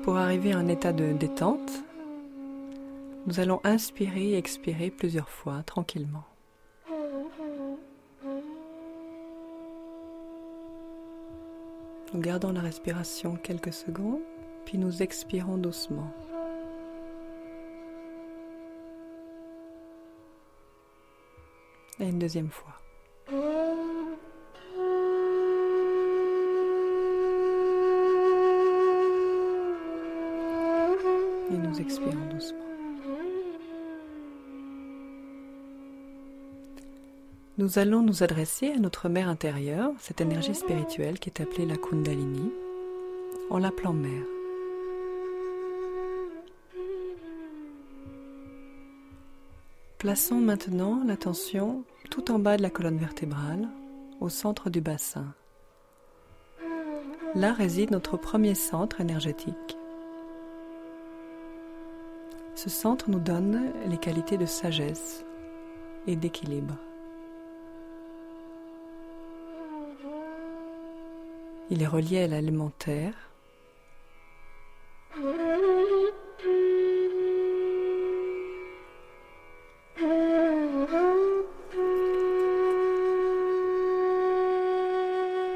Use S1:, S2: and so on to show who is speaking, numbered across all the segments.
S1: Pour arriver à un état de détente, nous allons inspirer et expirer plusieurs fois, tranquillement. Nous gardons la respiration quelques secondes, puis nous expirons doucement. Et une deuxième fois. Et nous expirons doucement. Nous allons nous adresser à notre mère intérieure, cette énergie spirituelle qui est appelée la Kundalini, en l'appelant mère. Plaçons maintenant l'attention tout en bas de la colonne vertébrale, au centre du bassin. Là réside notre premier centre énergétique. Ce centre nous donne les qualités de sagesse et d'équilibre. Il est relié à l'alimentaire.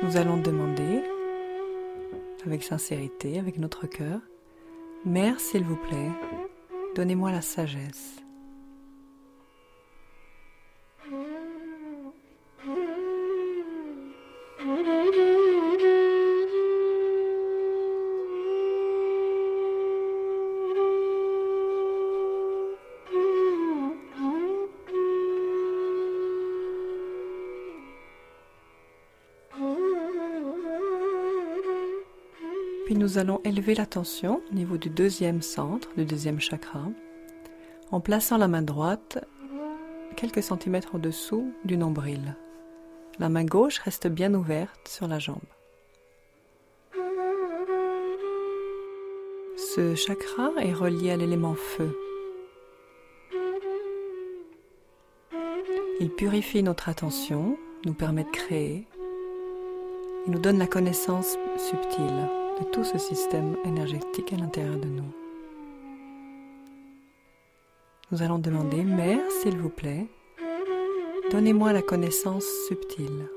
S1: Nous allons demander, avec sincérité, avec notre cœur, « Mère, s'il vous plaît, donnez-moi la sagesse. » Puis nous allons élever l'attention au niveau du deuxième centre, du deuxième chakra, en plaçant la main droite quelques centimètres au-dessous du nombril. La main gauche reste bien ouverte sur la jambe. Ce chakra est relié à l'élément feu. Il purifie notre attention, nous permet de créer, et nous donne la connaissance subtile de tout ce système énergétique à l'intérieur de nous. Nous allons demander, Mère, s'il vous plaît, donnez-moi la connaissance subtile.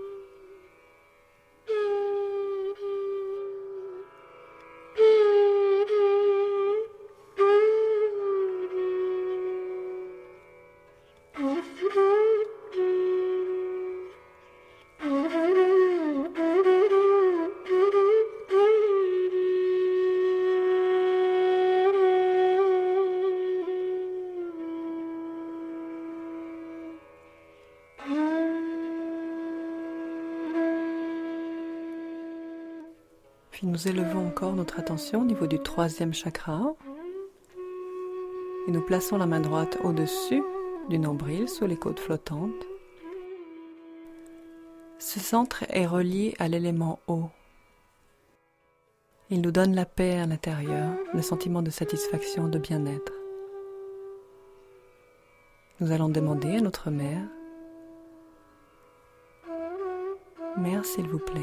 S1: Puis nous élevons encore notre attention au niveau du troisième chakra et nous plaçons la main droite au-dessus du nombril, sous les côtes flottantes. Ce centre est relié à l'élément eau. Il nous donne la paix à l'intérieur, le sentiment de satisfaction, de bien-être. Nous allons demander à notre mère, « Mère, s'il vous plaît,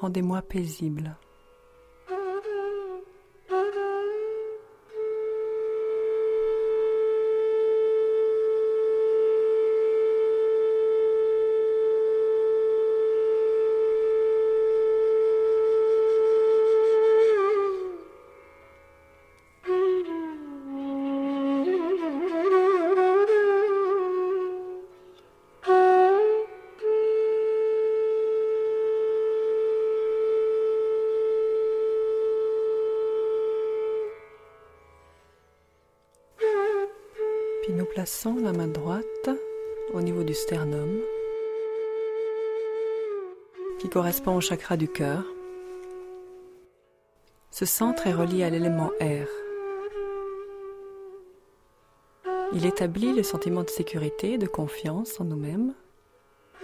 S1: rendez-moi paisible. » Puis nous plaçons la main droite au niveau du sternum, qui correspond au chakra du cœur. Ce centre est relié à l'élément air. Il établit le sentiment de sécurité et de confiance en nous-mêmes.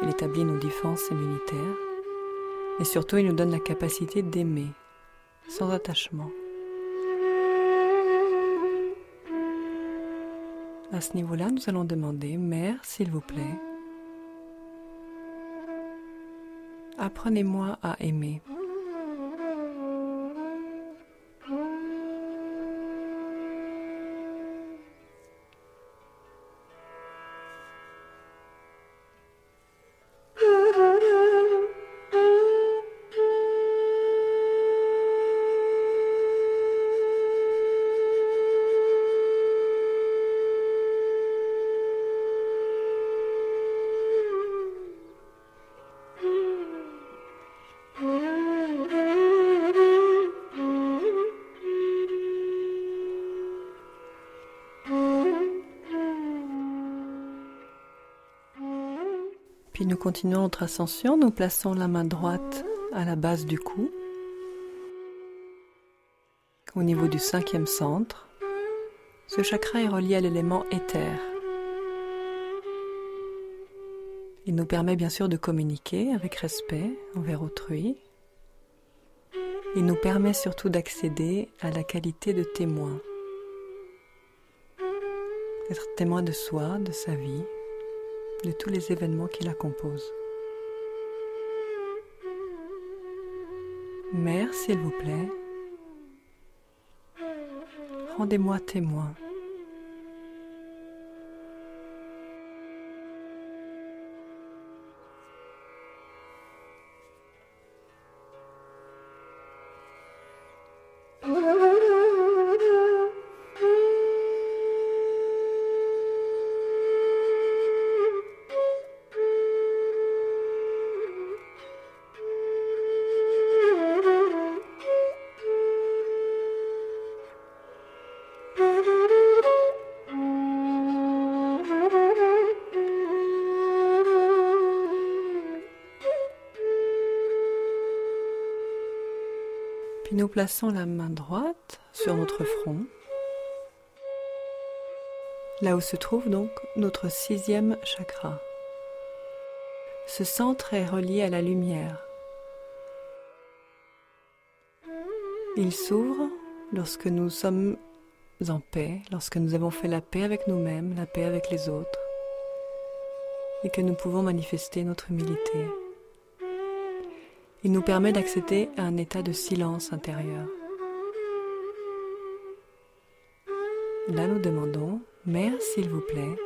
S1: Il établit nos défenses immunitaires. Et surtout, il nous donne la capacité d'aimer, sans attachement. À ce niveau-là, nous allons demander, Mère, s'il vous plaît, apprenez-moi à aimer. Puis nous continuons notre ascension, nous plaçons la main droite à la base du cou, au niveau du 5e centre. Ce chakra est relié à l'élément éther. Il nous permet bien sûr de communiquer avec respect envers autrui. Il nous permet surtout d'accéder à la qualité de témoin. D'être témoin de soi, de sa vie, de tous les événements qui la composent. Mère, s'il vous plaît, rendez-moi témoin. Puis nous plaçons la main droite sur notre front, là où se trouve donc notre 6e chakra. Ce centre est relié à la lumière. Il s'ouvre lorsque nous sommes en paix, lorsque nous avons fait la paix avec nous-mêmes, la paix avec les autres, et que nous pouvons manifester notre humilité. Il nous permet d'accéder à un état de silence intérieur. Là, nous demandons, Mère, s'il vous plaît,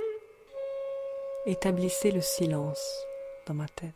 S1: établissez le silence dans ma tête.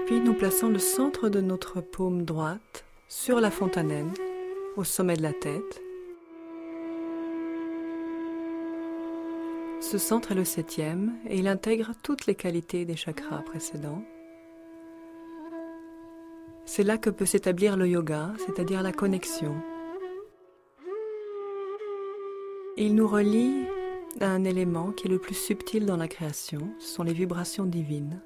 S1: Puis nous plaçons le centre de notre paume droite sur la fontanelle, au sommet de la tête. Ce centre est le 7e et il intègre toutes les qualités des chakras précédents. C'est là que peut s'établir le yoga, c'est-à-dire la connexion. Il nous relie à un élément qui est le plus subtil dans la création, ce sont les vibrations divines.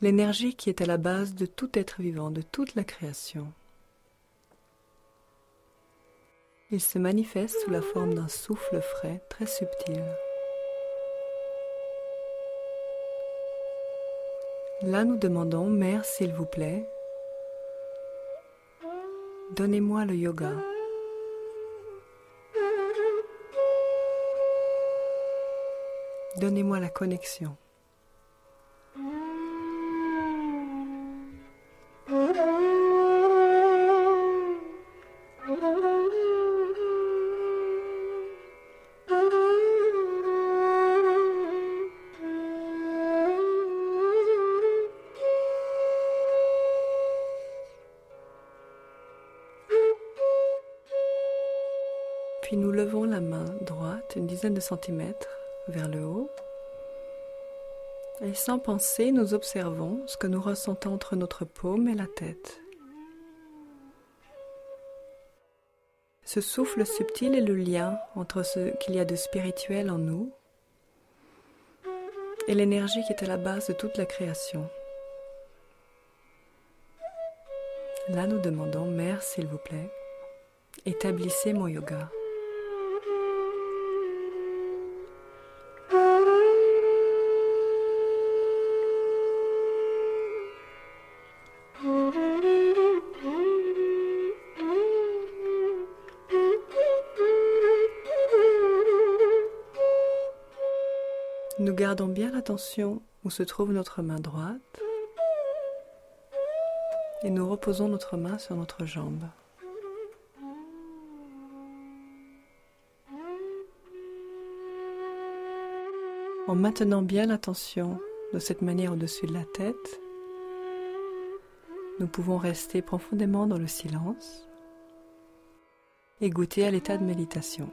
S1: L'énergie qui est à la base de tout être vivant, de toute la création. Il se manifeste sous la forme d'un souffle frais très subtil. Là, nous demandons, Mère, s'il vous plaît, donnez-moi le yoga. Donnez-moi la connexion. Puis nous levons la main droite une dizaine de centimètres vers le haut. Et sans penser, nous observons ce que nous ressentons entre notre paume et la tête. Ce souffle subtil est le lien entre ce qu'il y a de spirituel en nous et l'énergie qui est à la base de toute la création. Là, nous demandons, Mère, s'il vous plaît, établissez mon yoga. Nous gardons bien l'attention où se trouve notre main droite et nous reposons notre main sur notre jambe. maintenant bien l'attention de cette manière au-dessus de la tête, nous pouvons rester profondément dans le silence et goûter à l'état de méditation.